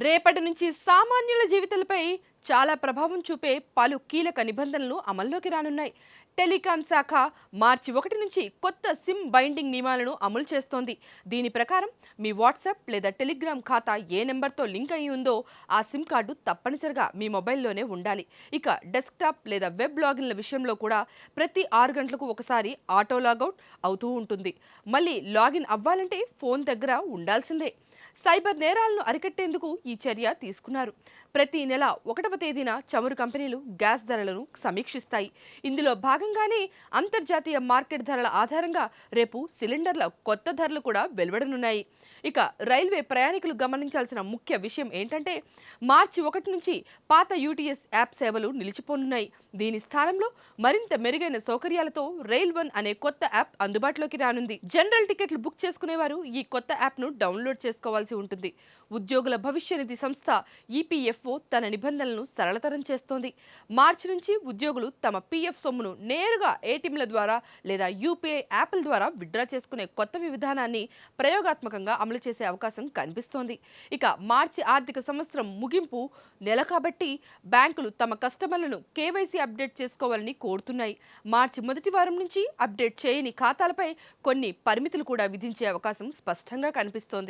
రేపటి నుంచి సామాన్యుల జీవితాలపై చాలా ప్రభావం చూపే పలు కీలక నిబంధనలు అమల్లోకి రానున్నాయి. టెలికాం శాఖ మార్చి 1 నుంచి కొత్త సిమ్ బైండింగ్ నియమాలను అమలు చేస్తోంది. దీని ప్రకారం మీ వాట్సాప్ లేదా టెలిగ్రామ్ ఖాతా ఏ నెంబర్తో లింక్ అయి ఉందో ఆ సిమ్ కార్డు తప్పనిసరిగా మీ మొబైల్లోనే ఉండాలి. ఇక డెస్క్టాప్ లేదా వెబ్ లాగిన్ల విషయంలో కూడా ప్రతి 6 గంటలకు ఒకసారి ఆటో లాగౌట్ అవుతూ ఉంటుంది. మళ్ళీ లాగిన్ అవ్వాలంటే ఫోన్ దగ్గర ఉండాల్సిందే. సైబర్ నేరాలను అరికట్టేందుకు ఈ చర్య తీసుకున్నారు. ప్రతి నెల 1వ తేదీన చమురు కంపెనీలు గ్యాస్ ధరలను సమీక్షిస్తాయి. ఇందులో భాగంగానే అంతర్జాతీయ మార్కెట్ ధరల ఆధారంగా రేపు సిలిండర్ల కొత్త ధరలు కూడా వెలువడనున్నాయి. ఇక రైల్వే ప్రయాణికులు గమనించాల్సిన ముఖ్య విషయం ఏంటంటే మార్చి 1 నుంచి పాత యూటీఎస్ యాప్ సేవలు నిలిచిపోనున్నాయి. దీని స్థానంలో మరింత మెరుగైన సౌకర్యాలతో రైల్ వన్ అనే కొత్త యాప్ అందుబాటులోకి రానుంది. జనరల్ టికెట్లు బుక్ చేసుకునేవారు ఈ కొత్త యాప్ను డౌన్లోడ్ చేసుకోవాల్సి ఉంటుంది. ఉద్యోగుల భవిష్య నిధి సంస్థ ఈపీఎఫ్ఓ తన నిబంధనలను సరళతరం చేస్తోంది. మార్చి నుంచి ఉద్యోగులు తమ పీఎఫ్ సొమ్మును నేరుగా ఏటీఎంల ద్వారా లేదా యూపీఐ యాప్ల ద్వారా విత్డ్రా చేసుకునే కొత్త విధానాన్ని ప్రయోగాత్మకంగా అమలు చేసే అవకాశం కనిపిస్తోంది. ఇక మార్చి ఆర్థిక సంవత్సరం ముగింపు నెల కాబట్టి బ్యాంకులు తమ కస్టమర్లను కేవైసీ అప్డేట్ చేసుకోవాలని కోరుతున్నాయి. మార్చి మొదటి వారం నుంచి అప్డేట్ చేయని ఖాతాలపై కొన్ని పరిమితులు కూడా విధించే అవకాశం స్పష్టంగా కనిపిస్తోంది.